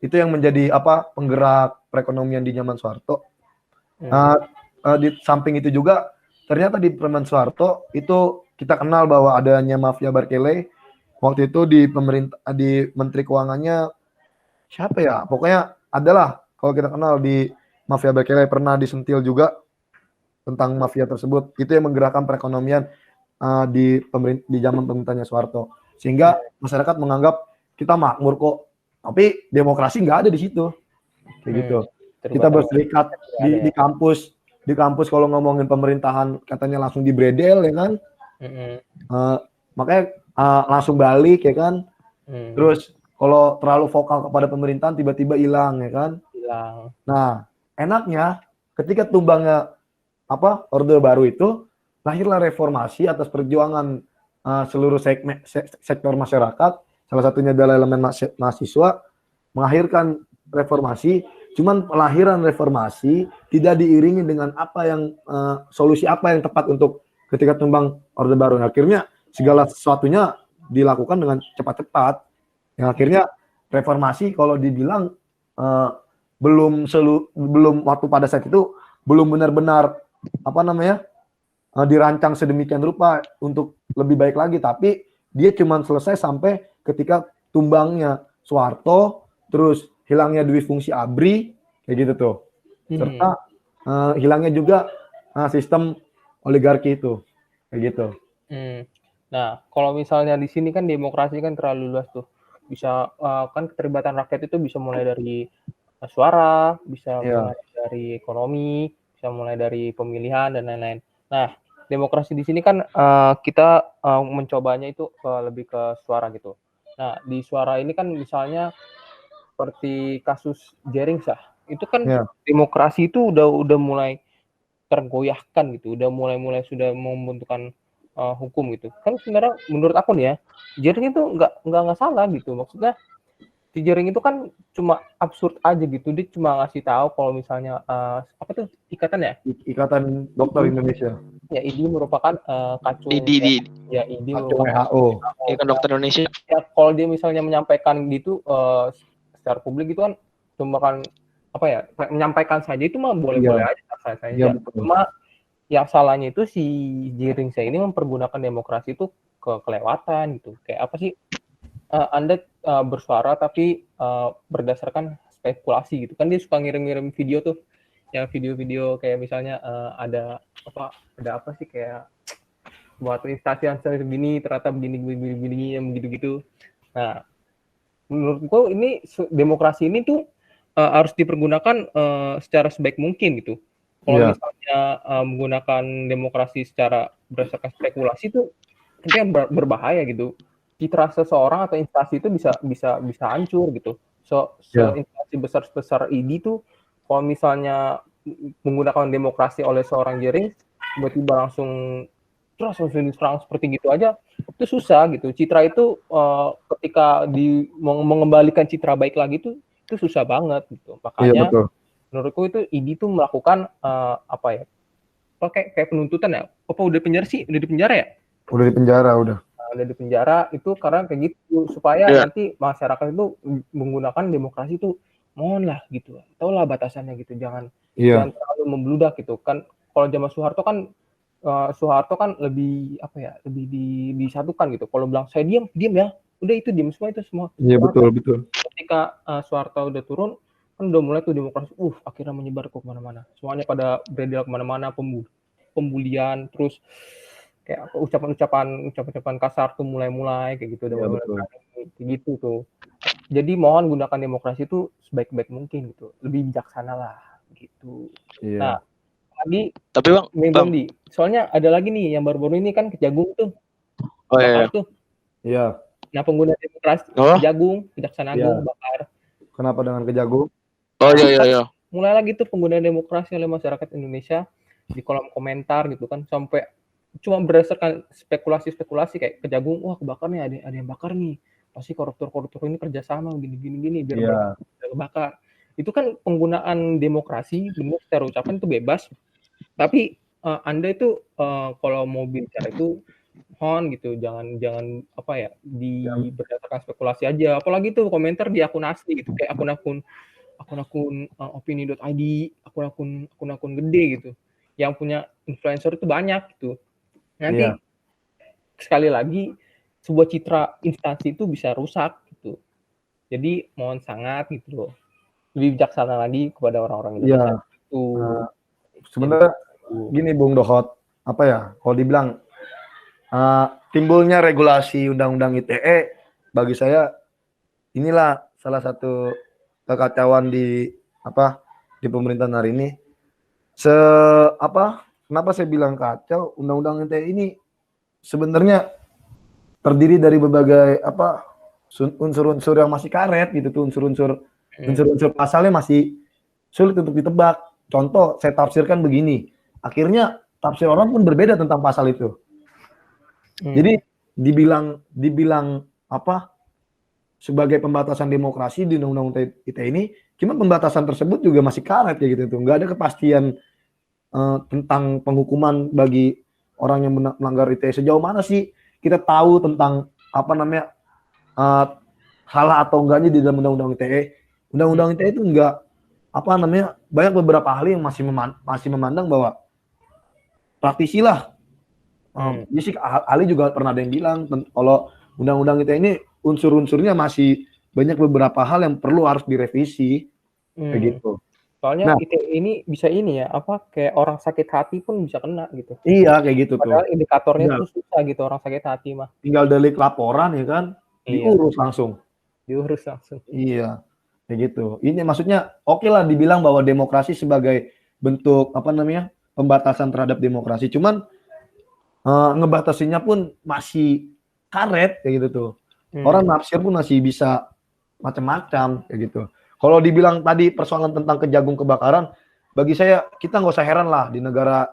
Itu yang menjadi penggerak perekonomian di zaman Soeharto. Di samping itu juga ternyata di pemerintahan Soeharto itu kita kenal bahwa adanya mafia Berkeley. Waktu itu di Menteri Keuangannya siapa ya? Pokoknya adalah kalau kita kenal di mafia Berkeley, pernah disentil juga tentang mafia tersebut. Itu yang menggerakkan perekonomian di zaman pemerintahnya Soeharto. Sehingga masyarakat menganggap kita makmur kok. Tapi demokrasi nggak ada di situ. Kayak gitu. Kita berserikat di kampus. Di kampus kalau ngomongin pemerintahan katanya langsung dibredel ya kan. Makanya langsung balik ya kan. Terus kalau terlalu vokal kepada pemerintahan tiba-tiba hilang ya kan. Nah, enaknya ketika tumbangnya Orde Baru itu lahirlah reformasi atas perjuangan seluruh sektor masyarakat. Salah satunya adalah elemen mahasiswa melahirkan reformasi. Cuman pelahiran reformasi tidak diiringi dengan solusi apa yang tepat untuk ketika tumbang Orde Baru. Akhirnya segala sesuatunya dilakukan dengan cepat-cepat. Yang akhirnya reformasi kalau dibilang belum waktu pada saat itu belum benar-benar dirancang sedemikian rupa untuk lebih baik lagi, tapi dia cuma selesai sampai ketika tumbangnya Soeharto, terus hilangnya dui fungsi ABRI kayak gitu tuh, serta hilangnya juga sistem oligarki itu kayak gitu. Nah, kalau misalnya di sini kan demokrasi kan terlalu luas tuh, bisa kan keterlibatan rakyat itu bisa mulai dari suara, bisa mulai dari ekonomi, bisa mulai dari pemilihan dan lain-lain. Nah, demokrasi di sini kan kita mencobanya itu lebih ke suara gitu. Nah, di suara ini kan misalnya seperti kasus Jering itu kan Ya. demokrasi itu udah mulai tergoyahkan gitu, udah mulai sudah membentukkan hukum gitu. Kan sebenarnya menurut aku nih ya, Jering itu nggak salah gitu. Maksudnya si Jering itu kan cuma absurd aja gitu. Dia cuma ngasih tahu kalau misalnya apa tuh ikatan ya? Ikatan Dokter Indonesia. Ya ID merupakan kacung ya ID Kacung merupakan WHO. Ikatan Dokter Indonesia. ya kalau dia misalnya menyampaikan gitu secara publik itu kan cuma kan apa ya menyampaikan saja itu mah boleh-boleh aja sah saja. Iya, betul. Cuma yang salahnya itu si Jering ini mempergunakan demokrasi itu kelewatan gitu. Kayak apa sih? Anda bersuara tapi berdasarkan spekulasi gitu. Kan dia suka ngirim-ngirim video tuh. Yang video-video kayak misalnya ada apa sih kayak buat instansi yang segini ternyata begini yang begitu-gitu. Nah, menurutku ini demokrasi ini tuh harus dipergunakan secara sebaik mungkin gitu. Kalau misalnya menggunakan demokrasi secara berdasarkan spekulasi itu intinya berbahaya gitu. Citra seseorang atau instansi itu bisa hancur gitu. Instansi besar ID tuh kalau misalnya menggunakan demokrasi oleh seorang Jering tiba-tiba langsung diserang seperti gitu aja itu susah gitu. Citra itu ketika mengembalikan citra baik lagi itu susah banget gitu. Makanya menurutku itu ID tuh melakukan kayak penuntutan ya. Apa udah penjara sih? Udah di penjara ya? Udah di penjara udah di penjara itu karena kayak gitu supaya nanti masyarakat itu menggunakan demokrasi itu mohonlah gitu. Tahulah batasannya gitu. Jangan terlalu membludak gitu. Kan kalau zaman Soeharto kan lebih lebih disatukan gitu. Kalau bilang saya diam ya, udah itu diam semua itu semua. Iya betul. Ketika Soeharto udah turun, kan udah mulai tuh demokrasi, akhirnya menyebar ke kemana-mana. Semuanya pada beredar kemana-mana, pembulian, terus kayak ucapan-ucapan kasar tuh mulai kayak gitu. Kayak gitu tuh. Jadi mohon gunakan demokrasi itu sebaik-baik mungkin gitu. Lebih bijaksana lah gitu. Iya. Nah, lagi tapi bang, soalnya ada lagi nih yang baru-baru ini kan Kejagung tuh. Bakar tuh. Iya. Nah, pengguna demokrasi Kejagung, Kejaksaan Agung bakar. Kenapa dengan Kejagung? Iya. Mulai lagi tuh pengguna demokrasi oleh masyarakat Indonesia di kolom komentar gitu kan sampai cuma berdasarkan spekulasi kayak Kejagung, wah kebakar nih, ada yang bakar nih. Pasti koruptor ini kerjasama gini biar kebakar. Itu kan penggunaan demokrasi benar secara ucapan itu bebas. Tapi Anda itu kalau mau bicara itu gitu, jangan berdasarkan spekulasi aja. Apalagi tuh komentar di akun asli gitu, kayak akun opini.id, akun gede gitu. Yang punya influencer itu banyak gitu. Nanti sekali lagi sebuah citra instansi itu bisa rusak gitu. Jadi mohon sangat gitu loh. Lebih bijaksana lagi kepada orang-orang Indonesia. Sebenarnya gini Bung Dohot, kalau dibilang timbulnya regulasi Undang-Undang ITE bagi saya inilah salah satu kekacauan di pemerintahan hari ini. Kenapa saya bilang kacau? Undang-Undang ITE ini sebenarnya terdiri dari berbagai unsur-unsur yang masih karet gitu tuh, unsur-unsur pasalnya masih sulit untuk ditebak. Contoh saya tafsirkan begini, akhirnya tafsir orang pun berbeda tentang pasal itu. Jadi dibilang sebagai pembatasan demokrasi di Undang-Undang ITE ini, cuma pembatasan tersebut juga masih karet kayak gitu tuh, nggak ada kepastian tentang penghukuman bagi orang yang melanggar ITE. Sejauh mana sih kita tahu tentang salah atau enggaknya di dalam Undang-Undang ITE? Undang-Undang ITE itu enggak banyak beberapa ahli yang masih memandang bahwa praktisi lah. Jadi ahli juga pernah ada yang bilang kalau Undang-Undang ITE ini unsur-unsurnya masih banyak beberapa hal yang perlu harus direvisi kayak gitu. Soalnya ITE ini bisa kayak orang sakit hati pun bisa kena gitu. Iya kayak gitu. Padahal indikatornya tuh susah gitu orang sakit hati mah. Tinggal delik laporan ya kan, diurus langsung. Iya kayak gitu. Ini maksudnya oke lah dibilang bahwa demokrasi sebagai bentuk pembatasan terhadap demokrasi. Cuman ngebatasinya pun masih karet kayak gitu tuh. Orang nafsir pun masih bisa macam-macam kayak gitu. Kalau dibilang tadi persoalan tentang Kejagung kebakaran, bagi saya kita nggak usah heran lah di negara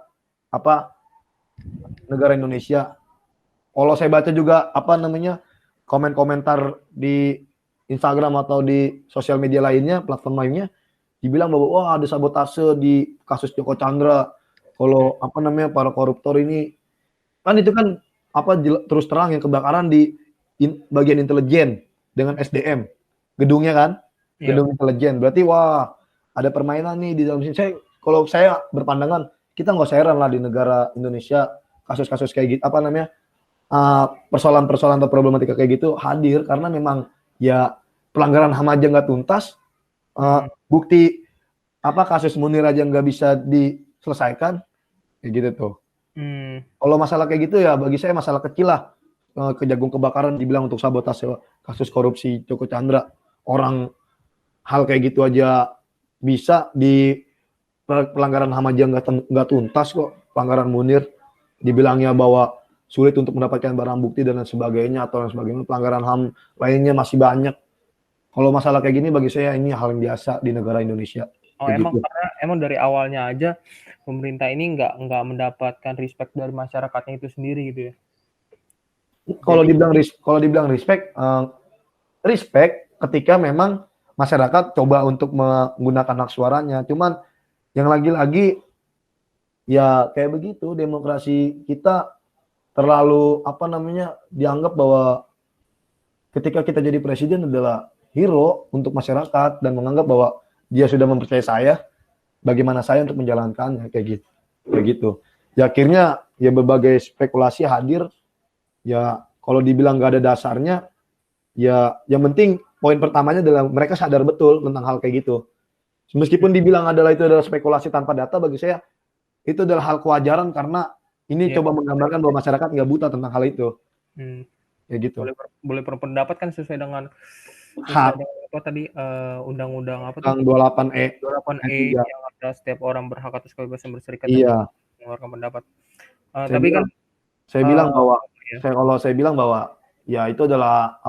negara Indonesia. Kalau saya baca juga komen-komentar di Instagram atau di sosial media lainnya, platform lainnya, dibilang bahwa wah ada sabotase di kasus Joko Chandra. Kalau para koruptor ini kan itu kan terus terang yang kebakaran di bagian intelijen dengan SDM gedungnya kan, gedung intelijen. Berarti wah ada permainan nih di dalam sini. Kalau saya berpandangan kita nggak usah heran lah di negara Indonesia kasus-kasus kayak gitu persoalan-persoalan atau problematika kayak gitu hadir karena memang ya pelanggaran HAM aja nggak tuntas, bukti kasus Munir aja nggak bisa diselesaikan kayak gitu tuh. Kalau masalah kayak gitu ya bagi saya masalah kecil lah. Kejagung kebakaran dibilang untuk sabotase kasus korupsi Joko Chandra, orang hal kayak gitu aja bisa di pelanggaran HAM aja nggak tuntas kok. Pelanggaran Munir dibilangnya bahwa sulit untuk mendapatkan barang bukti dan lain sebagainya atau lain sebagainya, pelanggaran HAM lainnya masih banyak. Kalau masalah kayak gini bagi saya ini hal yang biasa di negara Indonesia. Emang dari awalnya aja pemerintah ini nggak mendapatkan respect dari masyarakatnya itu sendiri gitu ya. Kalau dibilang respect ketika memang masyarakat coba untuk menggunakan hak suaranya. Cuman yang lagi-lagi ya kayak begitu, demokrasi kita terlalu dianggap bahwa ketika kita jadi presiden adalah hero untuk masyarakat dan menganggap bahwa dia sudah mempercayai saya, bagaimana saya untuk menjalankannya kayak gitu. Ya akhirnya ya berbagai spekulasi hadir. Ya kalau dibilang nggak ada dasarnya, ya yang penting poin pertamanya adalah mereka sadar betul tentang hal kayak gitu. Meskipun dibilang itu adalah spekulasi tanpa data, bagi saya itu adalah hal kewajaran karena ini coba menggambarkan bahwa masyarakat nggak buta tentang hal itu. Ya gitu. Boleh berpendapat kan sesuai dengan undang-undang Undang 28E. 28E yang ada setiap orang berhak atas kebebasan berserikat dan mengeluarkan pendapat. Saya bilang bahwa ya itu adalah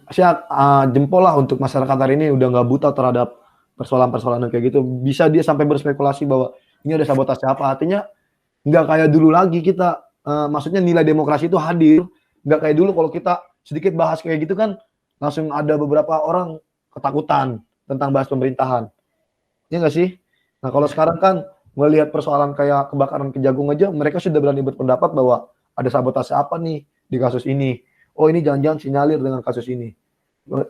saya jempol lah untuk masyarakat hari ini udah nggak buta terhadap persoalan-persoalan kayak gitu. Bisa dia sampai berspekulasi bahwa ini ada sabotase apa, artinya nggak kayak dulu lagi kita, maksudnya nilai demokrasi itu hadir, nggak kayak dulu kalau kita sedikit bahas kayak gitu kan langsung ada beberapa orang ketakutan tentang bahas pemerintahan. Ya nggak sih? Nah kalau sekarang kan melihat persoalan kayak kebakaran Kejagung aja, mereka sudah berani berpendapat bahwa ada sabotase apa nih di kasus ini. Oh ini jangan-jangan sinyalir dengan kasus ini.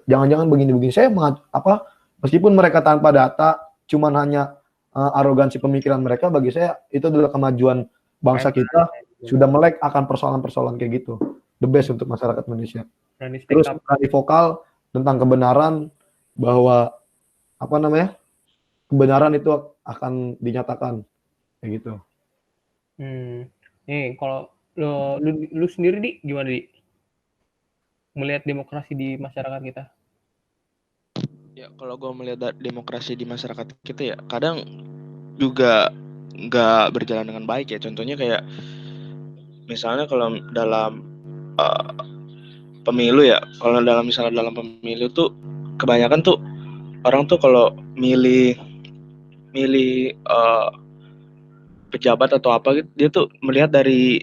Jangan-jangan begini-begini. Saya meskipun mereka tanpa data, cuman hanya arogansi pemikiran mereka, bagi saya itu adalah kemajuan bangsa kita sudah melek akan persoalan-persoalan kayak gitu. The best untuk masyarakat Indonesia. Terus berani vokal tentang kebenaran bahwa kebenaran itu akan dinyatakan kayak gitu. Nih kalau lu sendiri Di, gimana Di? Melihat demokrasi di masyarakat kita? Ya kalau gue melihat demokrasi di masyarakat kita ya kadang juga nggak berjalan dengan baik ya. Contohnya kayak misalnya kalau dalam pemilu ya, kalau misalnya dalam pemilu tuh kebanyakan tuh orang tuh kalau milih pejabat atau apa gitu, dia tuh melihat dari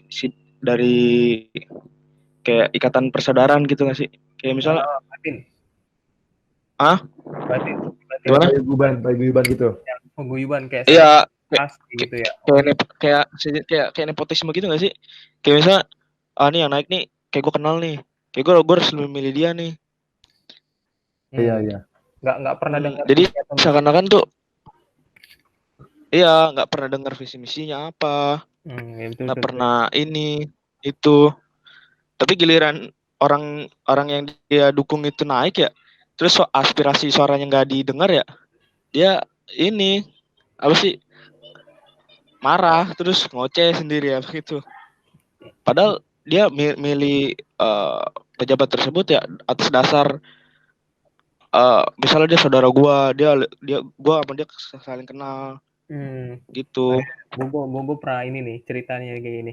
kayak ikatan persaudaraan gitu nggak sih? Kayak misalnya gimana? Paguyuban gitu. Paguyuban kayak iya gitu ya. Kayak nepotisme gitu nggak sih? Kayak misalnya nih yang naik nih kayak gue kenal nih, kayak gue harus memilih dia nih. Iya. Nggak pernah dengar. Jadi seakan-akan tuh iya nggak pernah dengar visi misinya apa, nggak pernah ini itu. Tapi giliran orang yang dia dukung itu naik ya, terus aspirasi suaranya nggak didengar ya, dia ini apa sih marah terus ngoceh sendiri ya begitu. Padahal dia milih pejabat tersebut ya atas dasar misalnya dia saudara gua, gua sama dia saling kenal. Gitu. Gue pernah ini nih ceritanya kayak gini,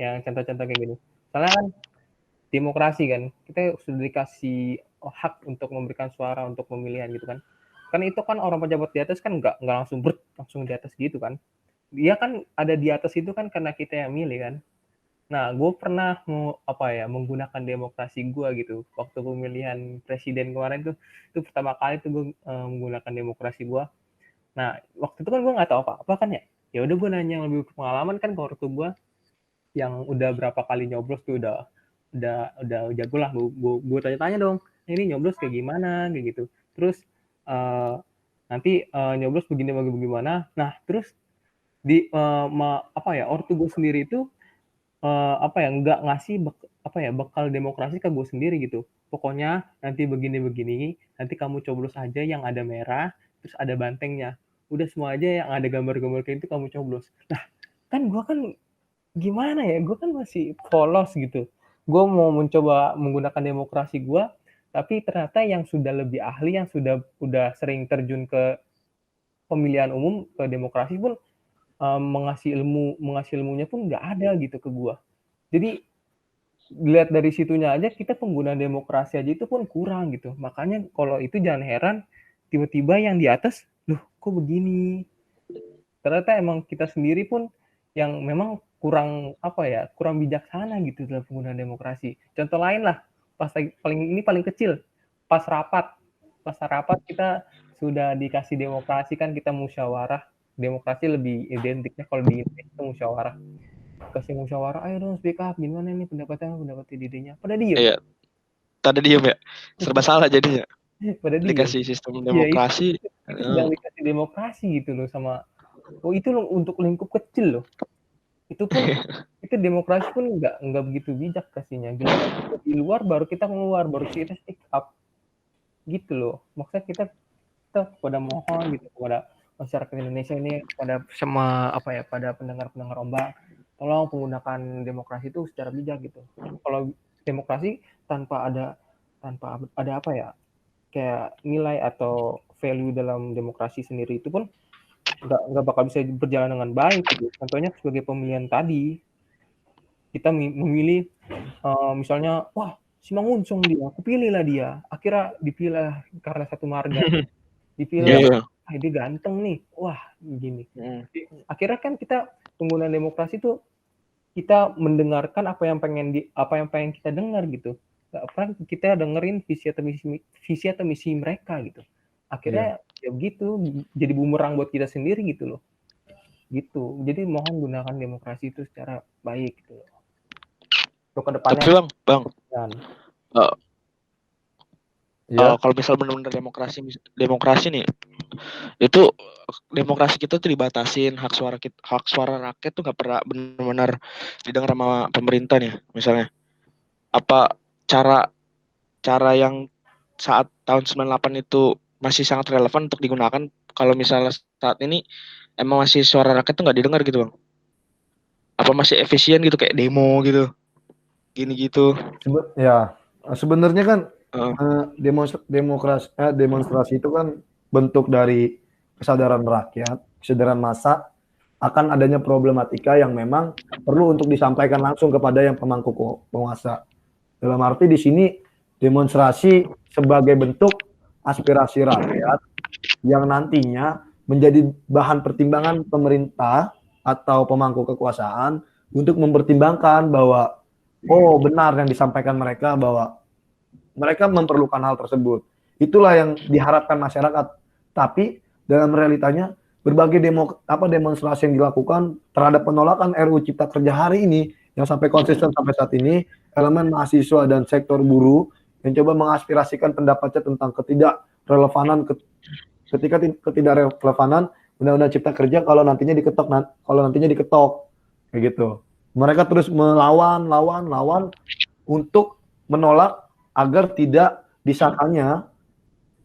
yang contoh-contoh kayak gini. Soalnya kan demokrasi kan, kita sudah dikasih hak untuk memberikan suara untuk pemilihan gitu kan. Kan itu kan orang pejabat di atas kan nggak langsung langsung di atas gitu kan. Dia kan ada di atas itu kan karena kita yang milih kan. Nah, gue pernah menggunakan demokrasi gue gitu waktu pemilihan presiden kemarin tuh. Itu pertama kali tuh gue menggunakan demokrasi gue. Nah, waktu itu kan gue nggak tahu apa-apa kan ya. Ya udah gue nanya yang lebih pengalaman kan ke ortu gue yang udah berapa kali nyoblos tuh udah jago lah. Gue tanya-tanya dong, ini nyoblos kayak gimana kayak gitu. Terus nanti nyoblos begini bagaimana. Nah, terus di ortu gue sendiri itu nggak ngasih bekal demokrasi ke gue sendiri gitu. Pokoknya nanti begini, nanti kamu coblos aja yang ada merah, terus ada bantengnya. Udah semua aja yang ada gambar-gambar kayak itu kamu coblos. Nah, kan gue kan gimana ya, gue kan masih polos gitu. Gue mau mencoba menggunakan demokrasi gue, tapi ternyata yang sudah lebih ahli, yang udah sering terjun ke pemilihan umum, ke demokrasi pun mengasih ilmunya pun nggak ada gitu ke gue. Jadi lihat dari situnya aja kita pengguna demokrasi aja itu pun kurang gitu. Makanya kalau itu jangan heran tiba-tiba yang di atas, loh kok begini? Ternyata emang kita sendiri pun yang memang kurang bijaksana gitu dalam penggunaan demokrasi. Contoh lain lah, paling kecil, pas rapat kita sudah dikasih demokrasi kan kita musyawarah. Demokrasi lebih identiknya kalau di Indonesia itu musyawarah. Kasih musyawarah, ayo dong speak up, gimana nih pendapat idenya. Pada diem. Iya. Pada diem ya. Serba salah jadinya. Pada diem. Dikasih sistem demokrasi. Itu sedang dikasih demokrasi gitu loh sama. Oh itu loh untuk lingkup kecil loh. Itu pun itu demokrasi pun nggak begitu bijak kasihnya. Di luar baru kita keluar, baru kita speak up. Gitu loh. Maksudnya kita pada mohon gitu kepada masyarakat Indonesia ini, pada pada pendengar ombak, tolong menggunakan demokrasi itu secara bijak gitu. Kalau demokrasi tanpa ada kayak nilai atau value dalam demokrasi sendiri itu pun nggak bakal bisa berjalan dengan baik gitu. Contohnya sebagai pemilihan tadi, kita memilih misalnya, wah si Mangunsung dia, aku pilih lah dia. Akhirnya dipilih karena satu marga. Dipilih, dia ganteng nih, wah gini. Akhirnya kan kita pengguna demokrasi tuh kita mendengarkan apa yang pengen kita dengar gitu. Gak pernah kita dengerin visi atau misi mereka gitu. Akhirnya ya begitu, jadi bumerang buat kita sendiri gitu loh. Gitu. Jadi mohon gunakan demokrasi itu secara baik gitu loh. Untuk kedepannya. Tapi bang. Kalau misal benar-benar demokrasi nih, itu demokrasi kita tuh dibatasin, hak suara rakyat tuh nggak pernah benar-benar didengar sama pemerintah nih. Misalnya apa cara yang saat tahun 98 itu masih sangat relevan untuk digunakan kalau misalnya saat ini emang masih suara rakyat tuh nggak didengar gitu bang? Apa masih efisien gitu kayak demo gitu, gini gitu? Ya sebenarnya kan demonstrasi itu kan bentuk dari kesadaran rakyat, kesadaran massa akan adanya problematika yang memang perlu untuk disampaikan langsung kepada yang pemangku penguasa. Dalam arti di sini demonstrasi sebagai bentuk aspirasi rakyat yang nantinya menjadi bahan pertimbangan pemerintah atau pemangku kekuasaan untuk mempertimbangkan bahwa benar yang disampaikan mereka, bahwa mereka memerlukan hal tersebut. Itulah yang diharapkan masyarakat. Tapi dalam realitanya berbagai demonstrasi yang dilakukan terhadap penolakan RUU Cipta Kerja hari ini yang sampai konsisten sampai saat ini, elemen mahasiswa dan sektor buruh yang coba mengaspirasikan pendapatnya tentang ketidakrelevanan Undang-Undang Cipta Kerja kalau nantinya diketok kayak gitu. Mereka terus melawan untuk menolak agar tidak disahkannya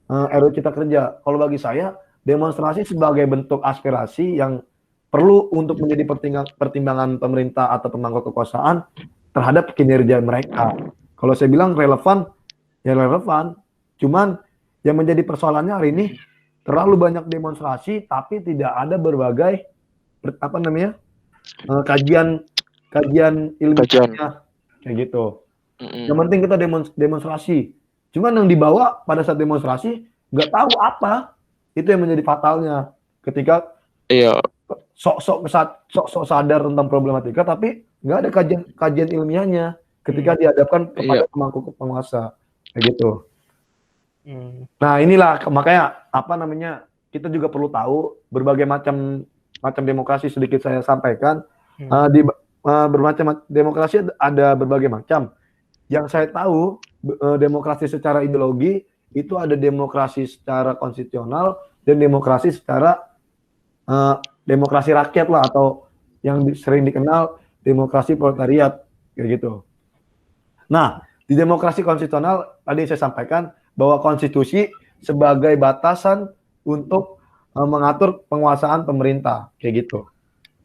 RUU Cipta Kerja. Kalau bagi saya, demonstrasi sebagai bentuk aspirasi yang perlu untuk menjadi pertimbangan pemerintah atau pemangku kekuasaan terhadap kinerja mereka. Kalau saya bilang relevan, ya relevan. Cuman yang menjadi persoalannya hari ini terlalu banyak demonstrasi, tapi tidak ada berbagai kajian ilmiahnya kayak gitu. Yang penting kita demonstrasi, Cuman yang dibawa pada saat demonstrasi nggak tahu apa. Itu yang menjadi fatalnya. Ketika sok-sok sadar tentang problematika, tapi nggak ada kajian ilmiahnya ketika dihadapkan kepada pemangku penguasa, kayak gitu. Nah inilah makanya kita juga perlu tahu berbagai macam demokrasi. Sedikit saya sampaikan, di bermacam demokrasi ada berbagai macam. Yang saya tahu demokrasi secara ideologi itu ada demokrasi secara konstitusional dan demokrasi secara demokrasi rakyat lah, atau yang sering dikenal demokrasi proletariat, kayak gitu. Nah, di demokrasi konstitusional tadi saya sampaikan bahwa konstitusi sebagai batasan untuk mengatur penguasaan pemerintah, kayak gitu.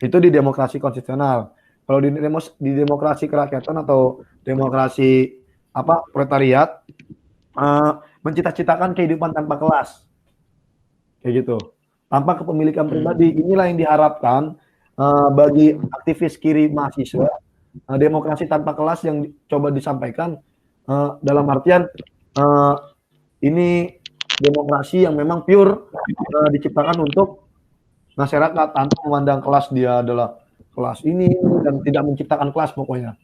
Itu di demokrasi konstitusional. Kalau di demokrasi kerakyatan atau demokrasi proletariat, mencita-citakan kehidupan tanpa kelas, kayak gitu, tanpa kepemilikan pribadi. Inilah yang diharapkan bagi aktivis kiri mahasiswa. Demokrasi tanpa kelas yang coba disampaikan dalam artian ini demokrasi yang memang pure diciptakan untuk masyarakat tanpa memandang kelas, dia adalah kelas ini dan tidak menciptakan kelas pokoknya.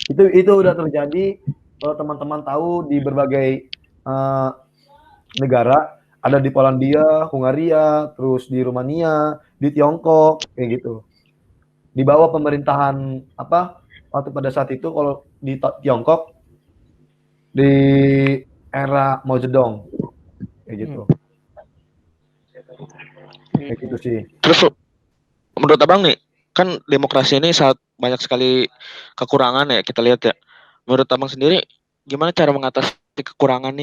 Itu udah terjadi, teman-teman tahu, di berbagai negara. Ada di Polandia, Hungaria, terus di Rumania, di Tiongkok, kayak gitu. Di bawah pemerintahan waktu pada saat itu, kalau di Tiongkok di era Mao Zedong, kayak gitu. Kayak gitu sih. Terus menurut Abang nih, kan demokrasi ini sangat banyak sekali kekurangan ya, kita lihat ya. Menurut Abang sendiri, gimana cara mengatasi kekurangan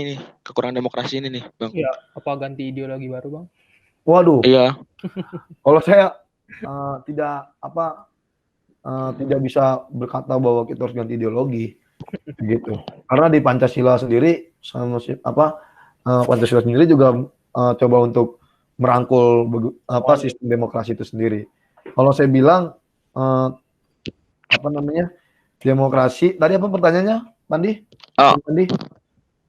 demokrasi ini nih, Bang? Ya, apa ganti ideologi baru, Bang? Waduh. Iya. Kalau saya tidak bisa berkata bahwa kita harus ganti ideologi, gitu. Karena di Pancasila sendiri Pancasila sendiri juga coba untuk merangkul sistem demokrasi itu sendiri. Kalau saya bilang demokrasi, tadi apa pertanyaannya, Pandi? Pandi?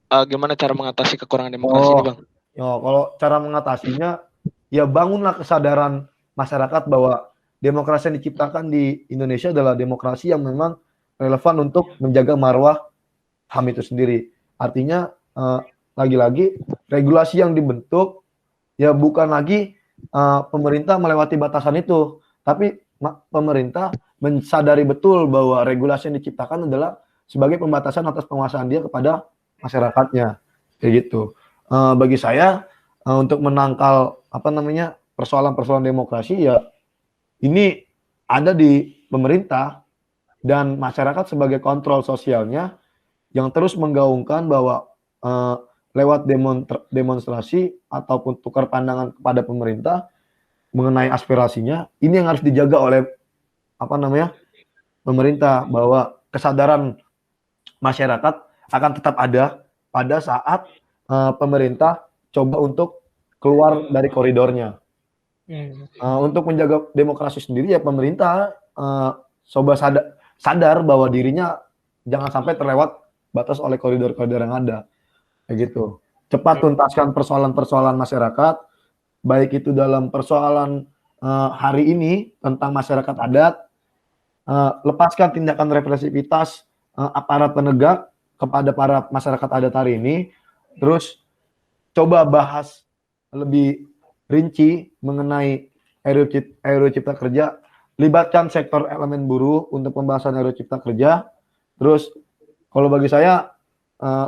Gimana cara mengatasi kekurangan demokrasi ini, Bang? Kalau cara mengatasinya, ya bangunlah kesadaran masyarakat bahwa demokrasi yang diciptakan di Indonesia adalah demokrasi yang memang relevan untuk menjaga marwah HAM itu sendiri. Artinya lagi-lagi regulasi yang dibentuk ya bukan lagi pemerintah melewati batasan itu, tapi pemerintah mensadari betul bahwa regulasi yang diciptakan adalah sebagai pembatasan atas penguasaan dia kepada masyarakatnya, kayak gitu. Bagi saya untuk menangkal persoalan-persoalan demokrasi, ya ini ada di pemerintah dan masyarakat sebagai kontrol sosialnya yang terus menggaungkan bahwa lewat demonstrasi ataupun tukar pandangan kepada pemerintah mengenai aspirasinya, ini yang harus dijaga oleh pemerintah, bahwa kesadaran masyarakat akan tetap ada pada saat pemerintah coba untuk keluar dari koridornya. Untuk menjaga demokrasi sendiri, ya pemerintah coba sadar bahwa dirinya jangan sampai terlewat batas oleh koridor-koridor yang ada, kayak gitu. Cepat tuntaskan persoalan-persoalan masyarakat, baik itu dalam persoalan hari ini tentang masyarakat adat, lepaskan tindakan represivitas aparat penegak kepada para masyarakat adat hari ini, terus coba bahas lebih rinci mengenai RUU Cipta Kerja, libatkan sektor elemen buruh untuk pembahasan RUU Cipta Kerja. Terus kalau bagi saya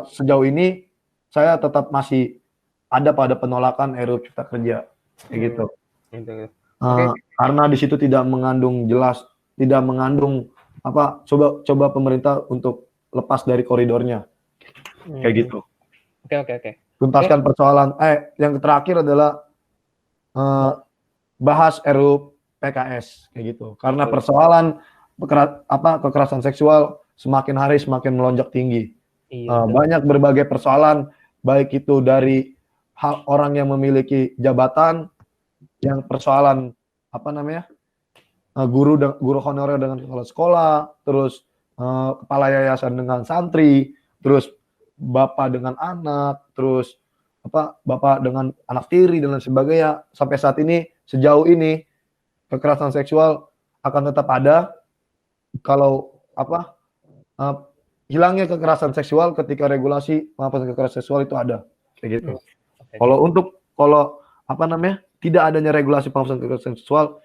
sejauh ini saya tetap masih ada pada penolakan RUU Cipta Kerja, kayak gitu. Karena di situ tidak mengandung coba pemerintah untuk lepas dari koridornya, kayak gitu. Oke. Tuntaskan persoalan. Yang terakhir adalah bahas RUU PKS, kayak gitu. Karena persoalan kekerasan seksual semakin hari semakin melonjak tinggi. Banyak berbagai persoalan, baik itu dari hal orang yang memiliki jabatan, yang persoalan guru honorer dengan kepala sekolah, terus kepala yayasan dengan santri, terus bapak dengan anak, terus bapak dengan anak tiri dan lain sebagainya. Sampai saat ini, sejauh ini kekerasan seksual akan tetap ada kalau hilangnya kekerasan seksual ketika regulasi pengawasan kekerasan seksual itu ada, kayak gitu. Kalau tidak adanya regulasi pengawasan kekerasan seksual,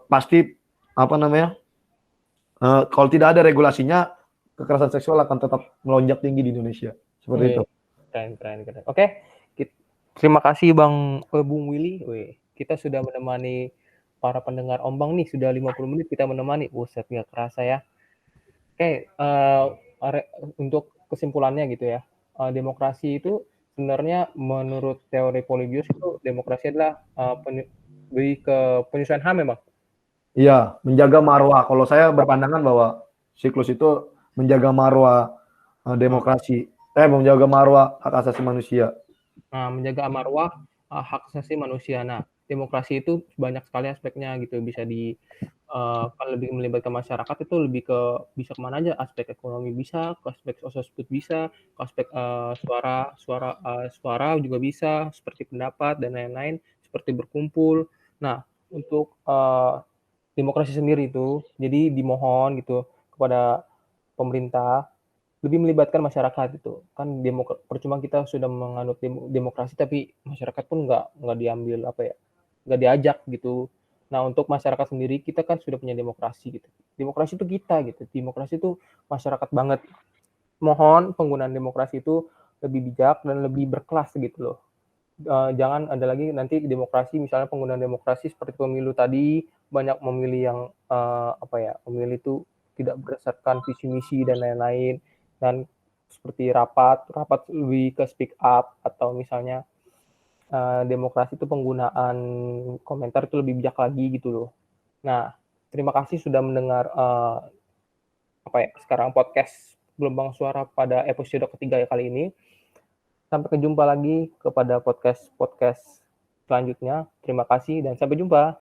pasti kalau tidak ada regulasinya, kekerasan seksual akan tetap melonjak tinggi di Indonesia. Seperti itu. Keren. Oke, terima kasih Bung Willy. Kita sudah menemani para pendengar Ombang nih, sudah 50 menit kita menemani. Buset, nggak kerasa ya. Oke, untuk kesimpulannya gitu ya, demokrasi itu sebenarnya menurut teori Polybius itu demokrasi adalah lebih ke penyesuaian HAM memang. Iya, menjaga marwah. Kalau saya berpandangan bahwa siklus itu menjaga marwah demokrasi, menjaga marwah hak asasi manusia. Nah, menjaga marwah hak asasi manusia. Nah, demokrasi itu banyak sekali aspeknya gitu, bisa kalau lebih melibatkan masyarakat itu lebih ke bisa kemana aja, aspek ekonomi bisa, ke aspek sosial bisa, ke aspek suara juga bisa, seperti pendapat dan lain-lain, seperti berkumpul. Nah, untuk demokrasi sendiri itu, jadi dimohon gitu kepada pemerintah lebih melibatkan masyarakat itu. Kan percuma kita sudah menganut demokrasi tapi masyarakat pun nggak diambil nggak diajak gitu. Nah, untuk masyarakat sendiri kita kan sudah punya demokrasi gitu. Demokrasi itu kita gitu. Demokrasi itu masyarakat banget. Mohon penggunaan demokrasi itu lebih bijak dan lebih berkelas gitu loh. Jangan ada lagi nanti demokrasi, misalnya penggunaan demokrasi seperti pemilu tadi, banyak memilih yang memilih itu tidak berdasarkan visi misi dan lain-lain, dan seperti rapat lebih ke speak up, atau misalnya demokrasi itu penggunaan komentar itu lebih bijak lagi gitu loh. Nah, terima kasih sudah mendengar sekarang podcast Gelombang Suara pada episode ketiga kali ini. Sampai jumpa lagi kepada podcast selanjutnya. Terima kasih dan sampai jumpa.